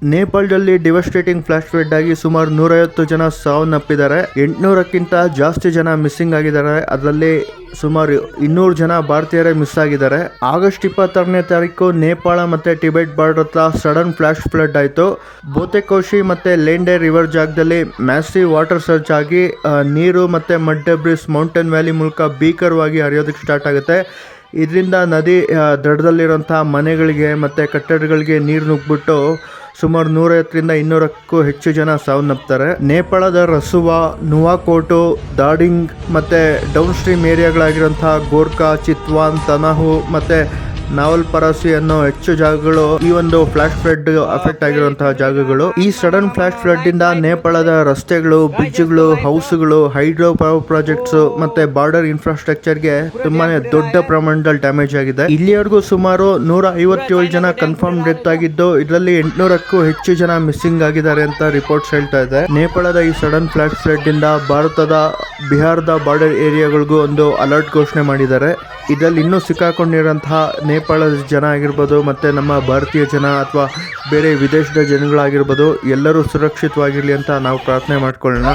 ನೇಪಾಳದಲ್ಲಿ ಡಿವಸ್ಟೇಟಿಂಗ್ flash flood ಆಗಿ ಸುಮಾರು 150 ಜನ ಸಾವನ್ನಪ್ಪಿದ್ದಾರೆ. 800ಕ್ಕಿಂತ ಜಾಸ್ತಿ ಜನ ಮಿಸ್ಸಿಂಗ್ ಆಗಿದ್ದಾರೆ. ಅದರಲ್ಲಿ ಸುಮಾರು 200 ಜನ ಭಾರತೀಯರೇ ಮಿಸ್ ಆಗಿದ್ದಾರೆ. ಆಗಸ್ಟ್ 26ನೇ ತಾರೀಕು ನೇಪಾಳ ಮತ್ತೆ ಟಿಬೆಟ್ ಬಾರ್ಡರ್ ಹತ್ರ ಸಡನ್ ಫ್ಲಾಶ್ ಫ್ಲಡ್ ಆಯಿತು. ಬೋತೆಕೋಶಿ ಮತ್ತೆ ಲೇಂಡೆ ರಿವರ್ ಜಾಗದಲ್ಲಿ ಮ್ಯಾಸಿವ್ ವಾಟರ್ ಸರ್ಚ್ ಆಗಿ ನೀರು ಮತ್ತೆ ಮಡ್ ಡೆಬ್ರಿಸ್ ಮೌಂಟೇನ್ ವ್ಯಾಲಿ ಮೂಲಕ ಭೀಕರವಾಗಿ ಹರಿಯೋದಕ್ಕೆ ಸ್ಟಾರ್ಟ್ ಆಗುತ್ತೆ. ಇದರಿಂದ ನದಿ ದಡದಲ್ಲಿರುವಂತಹ ಮನೆಗಳಿಗೆ ಮತ್ತು ಕಟ್ಟಡಗಳಿಗೆ ನೀರು ನುಗ್ಗಿಬಿಟ್ಟು ಸುಮಾರು 150ರಿಂದ 200ಕ್ಕೂ ಹೆಚ್ಚು ಜನ ಸಾವನ್ನಪ್ತಾರೆ. ನೇಪಾಳದ ರಸುವಾ, ನುವಾಕೋಟು, ದಾಡಿಂಗ್ ಮತ್ತು ಡೌನ್ ಸ್ಟ್ರೀಮ್ ಏರಿಯಾಗಳಾಗಿರುವಂತಹ ಗೋರ್ಖಾ, ಚಿತ್ವಾನ್, ತನಹು ಮತ್ತು ನಾವಲ್ಪರಾಸಿ ಅನ್ನೋ ಹೆಚ್ಚು ಜಾಗಗಳು ಈ ಒಂದು ಫ್ಲಾಶ್ ಫ್ಲಡ್ ಅಫೆಕ್ಟ್ ಆಗಿರುವಂತಹ ಜಾಗಗಳು. ಈ ಸಡನ್ ಫ್ಲಾಶ್ ಫ್ಲಡ್ ಇಂದ ನೇಪಾಳದ ರಸ್ತೆಗಳು, ಬ್ರಿಡ್ಜ್ಗಳು, ಹೌಸ್ಗಳು, ಹೈಡ್ರೋ ಪವರ್ ಪ್ರಾಜೆಕ್ಟ್ಸ್ ಮತ್ತೆ ಬಾರ್ಡರ್ ಇನ್ಫ್ರಾಸ್ಟ್ರಕ್ಚರ್ಗೆ ತುಂಬಾನೇ ದೊಡ್ಡ ಪ್ರಮಾಣದಲ್ಲಿ ಡ್ಯಾಮೇಜ್ ಆಗಿದೆ. ಇಲ್ಲಿವರೆಗೂ ಸುಮಾರು 157 ಜನ ಕನ್ಫರ್ಮ್ ಡೆತ್ ಆಗಿದ್ದು, ಇದರಲ್ಲಿ 800ಕ್ಕೂ ಹೆಚ್ಚು ಜನ ಮಿಸ್ಸಿಂಗ್ ಆಗಿದ್ದಾರೆ ಅಂತ ರಿಪೋರ್ಟ್ಸ್ ಹೇಳ್ತಾ ಇದೆ. ನೇಪಾಳದ ಈ ಸಡನ್ ಫ್ಲಾಶ್ ಫ್ಲಡ್ ಇಂದ ಭಾರತದ ಬಿಹಾರದ ಬಾರ್ಡರ್ ಏರಿಯಾಗಳಿಗೂ ಒಂದು ಅಲರ್ಟ್ ಘೋಷಣೆ ಮಾಡಿದ್ದಾರೆ. ಇದರಲ್ಲಿ ಇನ್ನೂ ಸಿಕ್ಕಾಕೊಂಡಿರುವಂತಹ ನೇಪಾಳದ ಜನ ಆಗಿರ್ಬೋದು ಮತ್ತು ನಮ್ಮ ಭಾರತೀಯ ಜನ ಅಥವಾ ಬೇರೆ ವಿದೇಶದ ಜನಗಳಾಗಿರ್ಬೋದು, ಎಲ್ಲರೂ ಸುರಕ್ಷಿತವಾಗಿರಲಿ ಅಂತ ನಾವು ಪ್ರಾರ್ಥನೆ ಮಾಡ್ಕೊಳ್ಳೋಣ.